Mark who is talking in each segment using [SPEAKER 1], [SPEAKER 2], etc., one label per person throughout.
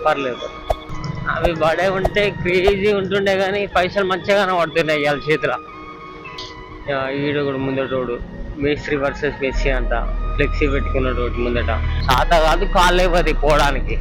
[SPEAKER 1] పర్లేదు. అవి బడే ఉంటే క్రేజీ ఉంటుండే కానీ పైసలు మంచిగా కనబడుతున్నాయి ఇవాళ చేతిలో. ఈడు కూడా ముందటోడు మేస్త్రి వర్సెస్ మెస్సీ అంట, ఫ్లెక్సీ పెట్టుకున్నాడు ముందట. సాత కాదు కాళ్ళు అయిపోతాయి పోవడానికి.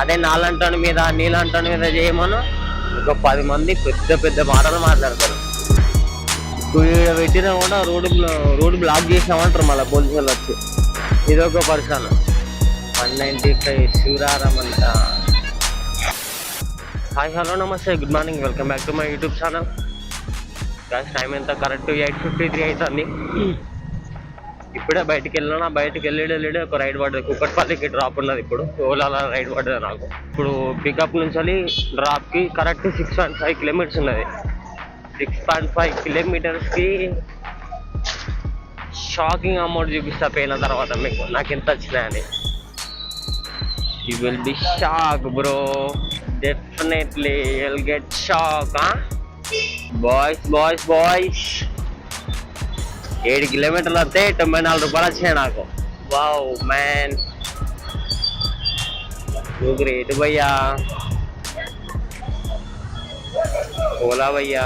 [SPEAKER 1] అదే నాలంటోని మీద నీలంటోని మీద చేయమను ఒక 10 మంది పెద్ద పెద్ద మాటలు మాట్లాడతారు. ఇప్పుడు పెట్టినా కూడా రోడ్డు బ్లాక్ చేసామంటారు మళ్ళీ పోలీసు వాళ్ళు వచ్చి. ఇదొక పర్సన్ 195 శివరారం అంట. హాయ్ హలో నమస్తే good morning, welcome back to my YouTube channel. Time ఎంత కరెక్ట్ 8:53 అవుతుంది. ఇప్పుడే బయటికి వెళ్ళినా, బయటికి వెళ్ళి ఒక రైడ్ పడ్డది. కుక్కట్పల్లికి డ్రాప్ ఉన్నది. ఇప్పుడు ఓలాలో రైడ్ పడ్డది నాకు. ఇప్పుడు పికప్ నుంచి డ్రాప్కి కరెక్ట్ 6.5 కిలోమీటర్స్ ఉన్నది. 6.5 కిలోమీటర్స్కి షాకింగ్ అమౌంట్ చూపిస్తా పోయిన తర్వాత మీకు నాకు ఎంత వచ్చినాయని. You will be shock bro, definitely will get shock. Boys 7 కిలోమీటర్లు వస్తే 94 రూపాయలు వచ్చినాయి నాకు. వావ్ మ్యాన్, నువ్వు గ్రేట్ భయ్యా, ఓలా భయ్యా,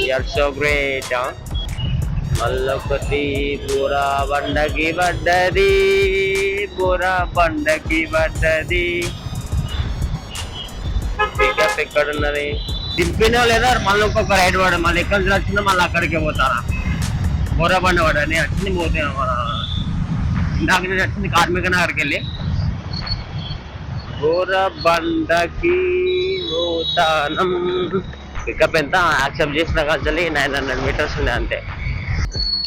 [SPEAKER 1] యూఆర్ సో గ్రేట్. మళ్ళొకటి బూరా బండకి పడ్డది, బూరా బండకి పడ్డది. పికప్ ఎక్కడున్నది దింపినా లేదా మళ్ళీ ఇంకొక రైడ్ పడ, మళ్ళీ ఎక్కడి నుంచి వచ్చినా మళ్ళీ అక్కడికే పోతారా. బూరా బండ పడని వచ్చింది పోతే ఇందాక నుంచి వచ్చింది కార్మిక నగర్కి వెళ్ళి బూరా బండకి పోతానం. పికప్ ఎంత యాక్సెప్ట్ చేసిన కాల్చాలి 900 మీటర్స్ ఉన్నాయి అంతే.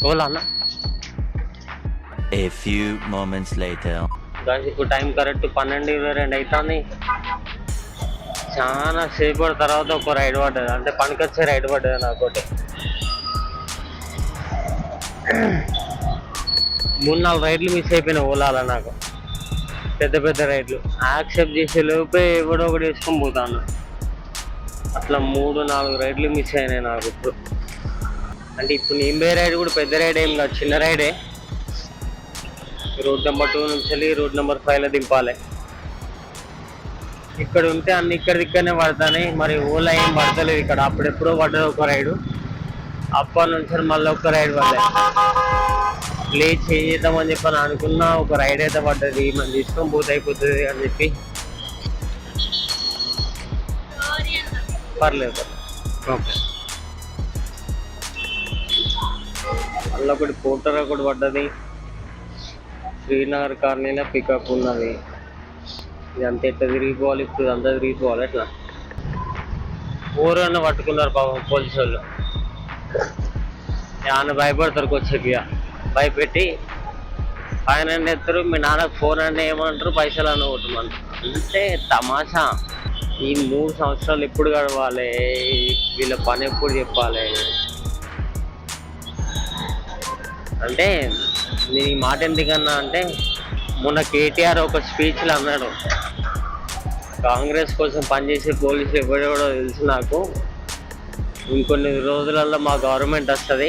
[SPEAKER 1] ఓలా అన్న.
[SPEAKER 2] A few moments later.
[SPEAKER 1] ఇప్పుడు టైం కరెక్ట్ 12:22 అవుతుంది. చాలా సేపటి తర్వాత ఒక రైడ్ పడ్డది, అంటే పనికొచ్చే రైడ్ పడ్డది నాకోటి. 3-4 రైడ్లు మిస్ అయిపోయినాయి ఓలాలో నాకు, పెద్ద పెద్ద రైడ్లు. యాక్సెప్ట్ చేసే లోపే ఎవడో ఒకటి వేసుకొని పోతాను. అట్లా 3-4 రైడ్లు మిస్ అయినాయి నాకు ఇప్పుడు. అంటే ఇప్పుడు నేను పోయే రైడ్ కూడా పెద్ద రైడ్ ఏం కాదు, చిన్న రైడే. రోడ్ నెంబర్ 2 నుంచి రోడ్ నెంబర్ 5లో దింపాలి. ఇక్కడ ఉంటే అన్ని ఇక్కడికనే పడతాయి. మరి ఓలా ఏం పడతలేదు ఇక్కడ. అప్పుడెప్పుడో పడ్డది ఒక రైడు, అప్పటి నుంచి మళ్ళీ ఒక రైడ్ పడ్డాయి. ప్లే చేద్దామని చెప్పని అనుకున్నా, ఒక రైడ్ అయితే పడ్డది. మనం తీసుకొని పోతే అయిపోతుంది అని చెప్పి. పర్లేదు ఓకే. మళ్ళీ ఒకటి పోటర్ ఒకటి పడ్డది. శ్రీనగర్ కాలనీలో పికప్ ఉన్నది. ఇదంతా ఎట్లా తిరిగిపోవాలి ఇప్పుడు, ఇదంతా తిరిగిపోవాలి ఎట్లా. ఊరన్న పట్టుకున్నారు పాపం పోలీసు వాళ్ళు. ఆయన భయపడతారు వచ్చేకి, భయపెట్టి ఆయన ఎత్తారు. మీ నాన్నకు ఫోన్ అంటే ఏమంటారు, పైసలు అని కొట్టమంటారు. అంటే తమాషా. ఈ 3 సంవత్సరాలు ఎప్పుడు గడవాలి, వీళ్ళ పని ఎప్పుడు చెప్పాలి. అంటే నేను ఈ మాట ఎందుకన్నా అంటే, మొన్న కేటీఆర్ ఒక స్పీచ్లో అన్నాడు, కాంగ్రెస్ కోసం పనిచేసే పోలీసు ఎవడెవడో తెలుసు నాకు, ఇంకొన్ని రోజులలో మా గవర్నమెంట్ వస్తుంది,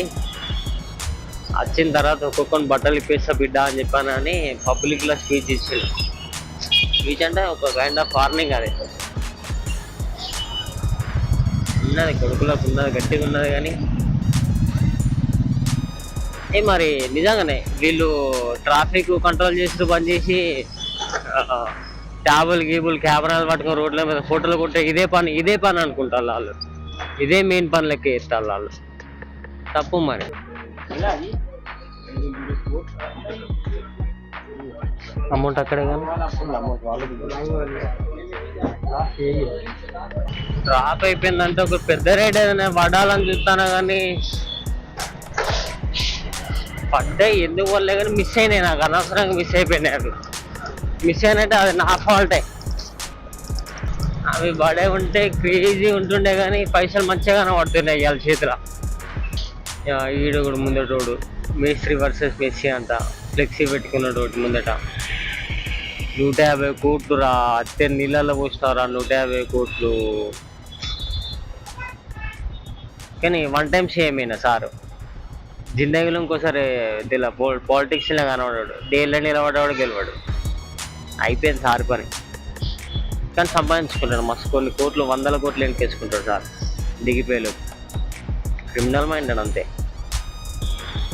[SPEAKER 1] వచ్చిన తర్వాత ఒక్కొక్కరిని బట్టలు ఇప్పేస్తా బిడ్డ అని చెప్పానని పబ్లిక్లో స్పీచ్ ఇచ్చిండు. స్పీచ్ అంటే ఒక కైండ్ ఆఫ్ వార్నింగ్. అది ఉన్నది కొడుకులకు ఉన్నది, గట్టిగా ఉన్నది. కానీ మరి నిజంగానే వీళ్ళు ట్రాఫిక్ కంట్రోల్ చేస్తూ బంద్ చేసి ట్యాబులు కెమెరాలు పట్టుకొని రోడ్ల మీద ఫోటోలు కొట్టే ఇదే పని అనుకుంటారు వాళ్ళు. ఇదే మెయిన్ పని లెక్క చేస్తారు వాళ్ళు. తప్పు మరి. అమౌంట్ అక్కడే కానీ డ్రాప్ అయిపోయిందంటే ఒక పెద్ద రైడ్ ఏదైనా పడాలని చూస్తాను కానీ పడ్డాయి ఎందుకు వల్లే కానీ మిస్ అయినాయి. నాకు అనవసరంగా మిస్ అయిపోయినాయి. అవి మిస్ అయినట్టే అది నా ఫాల్టే. అవి బడే ఉంటే క్రేజీ ఉంటుండే కానీ పైసలు మంచిగా కనబడుతున్నాయి ఇవాళ చేతిలో. ఈడు కూడా ముందటోడు మేస్త్రి వర్సెస్ మెస్సీ అంట, ఫ్లెక్సీ పెట్టుకున్నాడు ముందట. 150 కోట్లు రా, అత్తే నీళ్ళల్లో పోస్తారా 150 కోట్లు. కానీ వన్ టైం సేమ్ అయినా సారు జిందగీలో ఇంకోసారి పాలిటిక్స్లో కనబడాడు. డేలో నిలబడ్డాడు గెలవాడు. అయిపోయింది సార్ పని. కానీ సంపాదించుకుంటాడు మస్తు, కొన్ని కోట్లు, 100ల కోట్లు వెనకేసుకుంటాడు సార్ దిగిపోయేలు. క్రిమినల్ మైండెడ్ అంతే.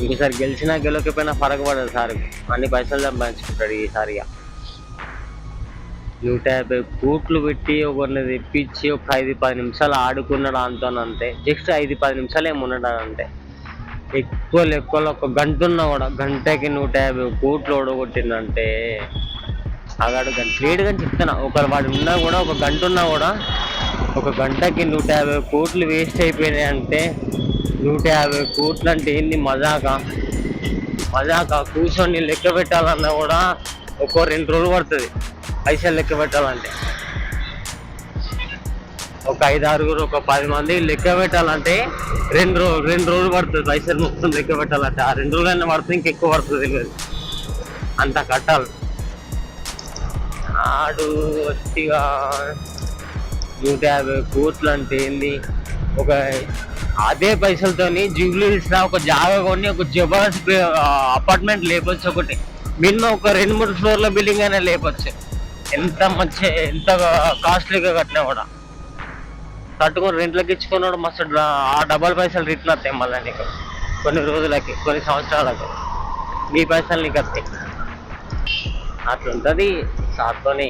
[SPEAKER 1] ఇంకోసారి గెలిచినా గెలవకపోయినా ఫరక పడదు సార్, అన్ని పైసలు సంపాదించుకుంటాడు ఈసారిగా. 150 కోట్లు పెట్టి ఒకరిని తెప్పించి ఒక 5-10 నిమిషాలు ఆడుకున్నాడు అంతే. జస్ట్ 5-10 నిమిషాలు ఏమున్నాడు అంతే. ఎక్కువ ఒక గంట ఉన్నా కూడా, గంటకి 150 కోట్లు ఓడగొట్టిందంటే అగాడు లేడు. కానీ చెప్తున్నా, వాడు ఉన్నా కూడా, ఒక గంట ఉన్నా కూడా, ఒక గంటకి 150 కోట్లు వేస్ట్ అయిపోయినాయి అంటే, 150 కోట్లు అంటే ఏంది మజాకా? కూర్చొని లెక్క పెట్టాలన్నా కూడా ఒక 2 రోజులు పడుతుంది పైసలు లెక్క పెట్టాలంటే. ఒక 5-6, ఒక 10 మంది లెక్క పెట్టాలంటే 2 రోజులు పడుతుంది పైసలు మొత్తం లెక్క పెట్టాలంటే. ఆ 2 రోజులైనా పడుతుంది, ఇంకెక్కువ పడుతుంది తెలియదు, అంత కట్టాలి. ఆడు వట్టిగా 150 కోట్లు అంటే ఏంది? ఒక అదే పైసలతోని జూబ్లీ హిల్స్ ఒక జాగా కొని ఒక జబర్దస్త్ అపార్ట్మెంట్ లేపొచ్చు. ఒకటి మినిమం ఒక 2-3 ఫ్లోర్ల బిల్డింగ్ అయినా లేపొచ్చు. ఎంత కాస్ట్లీగా కట్టినా కూడా కట్టుకొని రెంట్లోకి ఇచ్చుకున్నాడు మస్తు. ఆ డబల్ పైసలు రిటర్న్ వస్తాయి మళ్ళీ నీకు కొన్ని రోజులకి, కొన్ని సంవత్సరాలకు నీ పైసలు నీకు వస్తాయి. అట్లుంటుంది సార్తోని.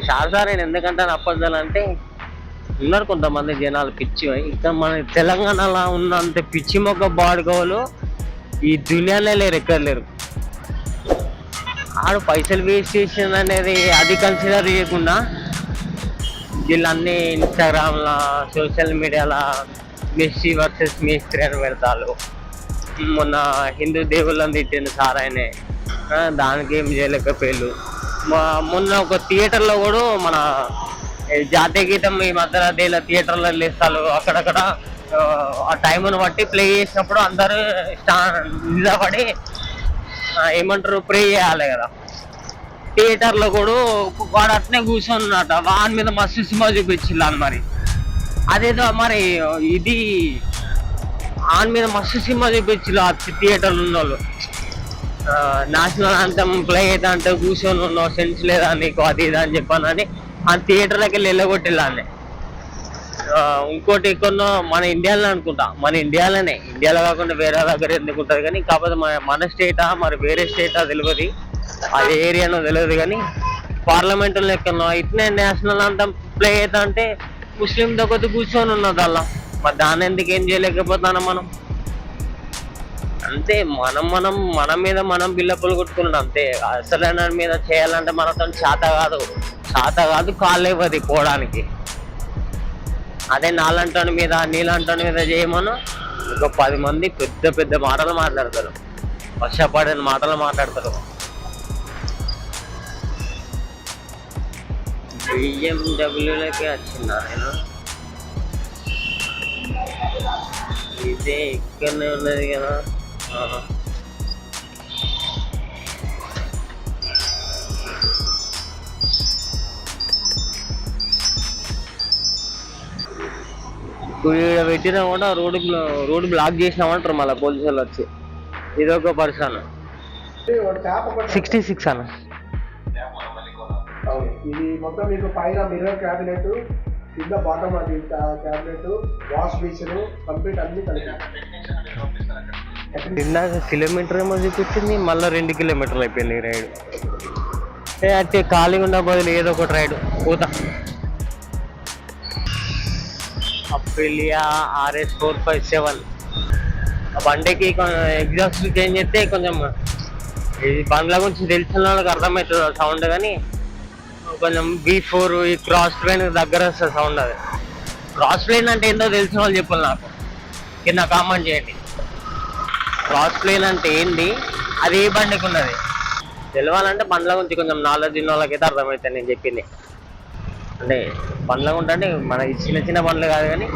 [SPEAKER 1] సార్ నేను ఎందుకంటే అప్పదాలంటే, ఉన్నారు కొంతమంది జనాలు పిచ్చి. ఇంకా మన తెలంగాణలో ఉన్నంత పిచ్చి మొక్క బాడుకోవాలి ఈ దునియాలో లేరు, ఎక్కడ లేరు. ఆడు పైసలు వేస్ట్ చేసిన అనేది అది కన్సిడర్ చేయకుండా వీళ్ళన్నీ ఇన్స్టాగ్రామ్లో, సోషల్ మీడియాలో మెస్సీ వర్సెస్ మేస్త్రి అని పెడతారు. మొన్న హిందూ దేవుళ్ళని తిట్టింది సార్ ఆయనే, దానికి ఏం చేయలేకపోయారు. మొన్న ఒక థియేటర్లో కూడా మన జాతీయ గీతం ఈ మధ్యలో థియేటర్లో లేస్తారు. అక్కడక్కడ ఆ టైంను బట్టి ప్లే చేసినప్పుడు అందరూ నిలబడి ఏమంటారు, ప్రే చేయాలి కదా. థియేటర్లో కూడా వాడు అట్నే కూర్చొన్నట, వాని మీద మస్తు సినిమా చూపించిల్లు. మరి అదేదో మరి ఇది ఆన్ మీద మస్తు సినిమా చూపించిల్లు ఆ థియేటర్లో ఉన్న వాళ్ళు. నేషనల్ అంతం ప్లే అయితే అంటే కూర్చొని ఉన్నావు, సెన్స్ లేదా నీకు, అది ఇది అని చెప్పానని ఆ థియేటర్లోకి వెళ్ళి వెళ్ళగొట్టిల్లాన్ని. ఇంకోటి కొన్నో మన ఇండియాలో అనుకుంటా, మన ఇండియాలో కాకుండా వేరే దగ్గర ఎందుకు ఉంటుంది కానీ, కాకపోతే మన స్టేటా మరి వేరే స్టేటా తెలియదు, అది ఏరియానో తెలియదు. కానీ పార్లమెంట్లో ఎక్కడో ఇట్నే నేషనల్ అంతం ప్లే అవుతా అంటే ముస్లింతో కొద్ది కూర్చొని ఉన్నది అలా. మరి దాన్ని ఎందుకు ఏం చేయలేకపోతాను మనం? అంతే, మన మీద మనం బిల్లప్పులు కొట్టుకున్నాడు అంతే. అసలైన మీద చేయాలంటే మనతో చేత కాదు కాళ్ళు ఇవ్వదు పోవడానికి. అదే నాలంటోని మీద నీలంటోని మీద చేయమను, ఒక 10 మంది పెద్ద మాటలు మాట్లాడతారు, వర్షపడిన మాటలు మాట్లాడతారు. BMW వచ్చిందా నేను? ఇదే ఇక్కడనే ఉన్నది కదా. ఇప్పుడు ఇక్కడ పెట్టినా కూడా రోడ్డు బ్లాక్ చేసినామంటారు మళ్ళీ పోలీసు వాళ్ళు వచ్చి. ఇదొక పర్సన్ 66 అన్న.
[SPEAKER 3] ఇది మొత్తం మీకు పైన మిర్రర్ క్యాబినెట్, కింద బాటమ్ అది క్యాబినెట్, వాష్ బేసిన్, కంప్లీట్ అన్ని కలిపి.
[SPEAKER 1] ఇందాక కిలోమీటర్ ఏమో చూపించింది, మళ్ళీ 2 కిలోమీటర్లు అయిపోయింది రైడ్. అయితే ఖాళీగా ఉన్న బదులు ఏదో ఒకటి రైడ్ పోతా. అప్రిలియా RS 457 ఆ బండికి ఎగ్జాస్ట్ చేంజ్ చేస్తే కొంచెం ఈ బండ్ల గురించి తెలిసిన వాళ్ళకి అర్థమవుతుంది సౌండ్. కానీ కొంచెం B4 ఈ క్రాస్ ప్లేన్ దగ్గర వస్తుంది సౌండ్. అది క్రాస్ ప్లేన్ అంటే ఏందో తెలిసిన వాళ్ళు చెప్పాలి నాకు, కింద కామెంట్ చేయండి. క్రాస్ ప్లేన్ అంటే ఏంటి, అది ఏ బండికి ఉన్నది తెలవాలంటే బండ్ల గురించి కొంచెం నాలెడ్జ్ ఉన్న వాళ్ళకైతే అర్థమవుతుంది నేను చెప్పింది. అంటే బండ్ల ఉంటే మన చిన్న బండ్లు కాదు, కానీ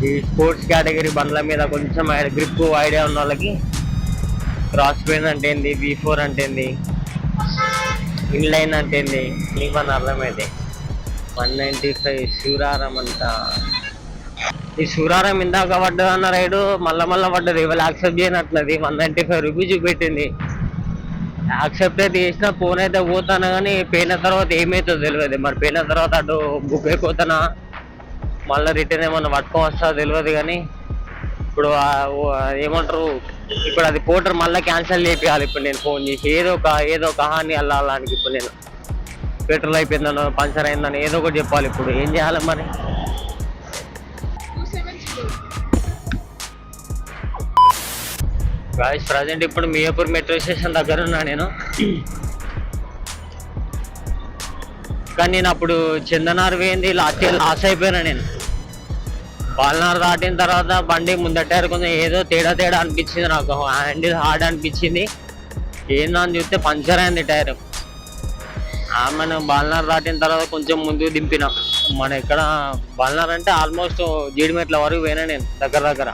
[SPEAKER 1] ఈ స్పోర్ట్స్ కేటగిరీ బండ్ల మీద కొంచెం గ్రిప్ ఐడియా ఉన్న వాళ్ళకి క్రాస్ ప్లేన్ అంటే ఏంది, B4 అంటే ఏంది, ఇన్లైన్ అంటే ఏంది నీకు మన అర్థమైతే. 195 శివరారం అంట. ఈ శివరారం ఇందాక పడ్డది అన్న రైడు మళ్ళా పడ్డది, ఇవాళ యాక్సెప్ట్ చేయనట్లది. 195 రూపీస్ చూపెట్టింది. యాక్సెప్ట్ అయితే చేసిన ఫోన్ అయితే పోతాను కానీ పోయిన తర్వాత ఏమవుతుందో తెలియదు. మరి పోయిన తర్వాత అటు బుక్ అయిపోతానా మళ్ళీ రిటర్న్ ఏమన్నా పట్టుకొని వస్తా తెలియదు. కానీ ఇప్పుడు ఏమంటారు, ఇప్పుడు అది పోటర్ మళ్ళీ క్యాన్సిల్ చేయాలి. ఇప్పుడు నేను ఫోన్ చేసి ఏదో ఒక హాని వెళ్ళాలని ఇప్పుడు నేను పెట్రోల్ అయిపోయిందనో పంచర్ అయిందని ఏదో ఒకటి చెప్పాలి. ఇప్పుడు ఏం చేయాలి మరి? గాయ్స్ ప్రజెంట్ ఇప్పుడు మియాపూర్ మెట్రో స్టేషన్ దగ్గర ఉన్నా నేను. కానీ నేను అప్పుడు చందనార్ పోయింది లాస్ అయిపోయినా. నేను బాలనార్ దాటిన తర్వాత బండి ముందట కొంచెం ఏదో తేడా అనిపించింది నాకు. హ్యాండిల్ హార్డ్ అనిపించింది. ఏందని చూస్తే పంచర్ అయింది టైర్. మనం బాలనార్ దాటిన తర్వాత కొంచెం ముందుకు దింపిన. మన ఇక్కడ బాలనార్ అంటే ఆల్మోస్ట్ జీడిమెట్ల వరకు పోయినా నేను దగ్గర.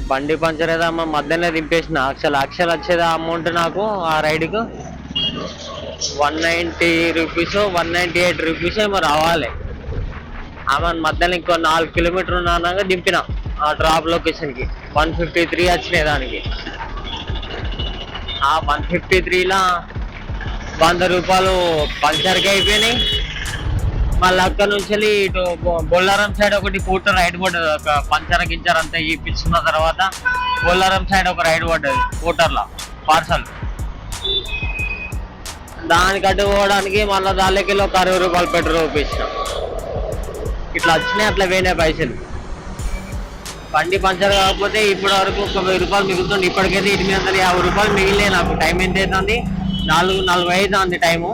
[SPEAKER 1] బండి పంచర్ ఏదో అమ్మ మధ్యనే దింపేసిన. యాక్చువల్ వచ్చేది అమౌంట్ నాకు ఆ రైడ్కు 190 రూపీస్ 198 రూపీస్ ఏమో రావాలి. ఆమె మధ్యలో ఇంకో 4 కిలోమీటర్ ఉన్నాక దింపిన ఆ డ్రాప్ లొకేషన్కి. 153 వచ్చినాయి దానికి. ఆ 153లా 100 రూపాయలు పంచర్కి అయిపోయినాయి. మళ్ళీ అక్కడ నుంచి ఇటు బొల్లారం సైడ్ ఒకటి పూట రైడ్ పడ్డది. ఒక పంచర్ గించర్ అంతా ఇప్పించుకున్న తర్వాత బొల్లారం సైడ్ ఒక రైడ్ పడ్డది పూటర్లో పార్సల్. దానికి అడ్డు పోవడానికి మళ్ళీ దానికి ఒక 60 రూపాయలు పెట్రోల్ చూపించిన. ఇట్లా వచ్చినాయి, అట్లా పోయినాయి పైసలు. బండి పంచర్ కాకపోతే ఇప్పటి వరకు ఒక 1000 రూపాయలు మిగులుతుంది. ఇప్పటికైతే 850 రూపాయలు మిగిలినాయి నాకు. టైం ఎంత అవుతుంది? 4:45 అవుతుంది టైము.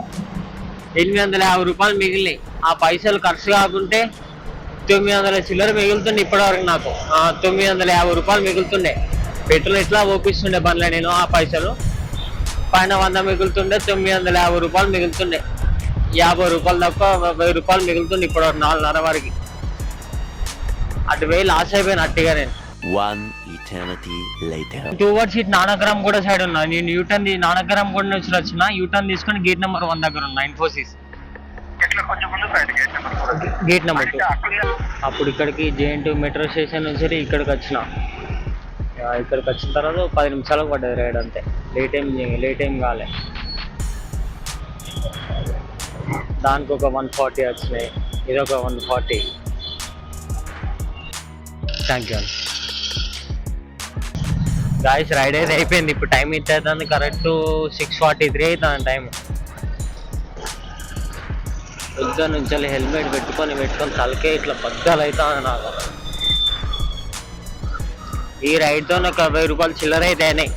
[SPEAKER 1] 850 రూపాయలు మిగిలినాయి. ఆ పైసలు ఖర్చు కాకుంటే 900 చిల్లర మిగులుతుండే ఇప్పటివరకు నాకు. 950 రూపాయలు మిగులుతుండే. పెట్రోల్ ఎట్లా ఓపిస్తుండే బండ్లో నేను. ఆ పైసలు పైన 100 మిగులుతుండే, 950 రూపాయలు మిగులుతుండే. 50 రూపాయలు తప్ప 1000 రూపాయలు మిగులుతుండే ఇప్పుడు 4:30 వరకు. అటు పోయి లాస్ అయిపోయాను అట్టిగా నేను.
[SPEAKER 2] One eternity later.
[SPEAKER 1] టువర్డ్స్ ఇటు నానక్రామ్ కూడా సైడ్ ఉన్నా నేను. యూటర్న్ నానక్రామ్ కూడా నుంచి వచ్చిన. యూటర్న్ తీసుకొని గేట్ నెంబర్ 1 దగ్గర ఉన్నా. Infosys gate number 2. అప్పుడు ఇక్కడికి JNT మెట్రో స్టేషన్ నుంచి ఇక్కడికి వచ్చిన. ఇక్కడికి వచ్చిన తర్వాత 10 నిమిషాలకు పడ్డది రైడ్ అంతే. లేట్ ఏం కాలే. దానికి ఒక 140 వచ్చినాయి, ఇది ఒక 140. Thank you guys. రైడ్ అయితే అయిపోయింది. ఇప్పుడు టైం ఎంత అవుతుంది? కరెక్ట్ 6:43 అవుతుంది టైం. పొద్దున్న నుంచి హెల్మెట్ పెట్టుకొని తలకే ఇట్లా బగ్గాలు అవుతుంది నాకు. ఈ రైడ్తో నాకు 1000 రూపాయలు చిల్లర అయితే అయినాయి.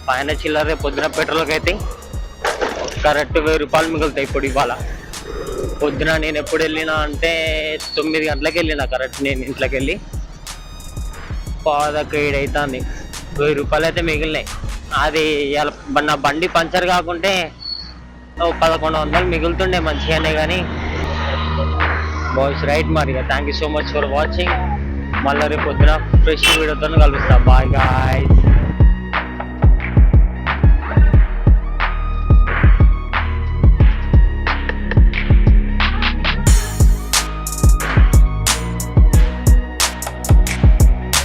[SPEAKER 1] పైన చిల్లర పొద్దున పెట్రోల్కి అయితే కరెక్ట్ 1000 రూపాయలు మిగులుతాయి ఇప్పుడు ఇవాళ. పొద్దున నేను ఎప్పుడు వెళ్ళినా అంటే 9 గంటలకు వెళ్ళినా కరెక్ట్. నేను ఇంట్లోకి వెళ్ళి పాదక్క 7 అవుతుంది. 1000 రూపాయలు అయితే మిగిలినాయి. అది నా బండి పంచర్ కాకుంటే 1100 మిగులుతుండే మంచిగానే. కానీ బాయ్స్ రైట్ మరి. Thank you so much for watching. మళ్ళీ రేపు పొద్దున ఫ్రెష్ వీడియోతో కలుస్తా. Bye guys.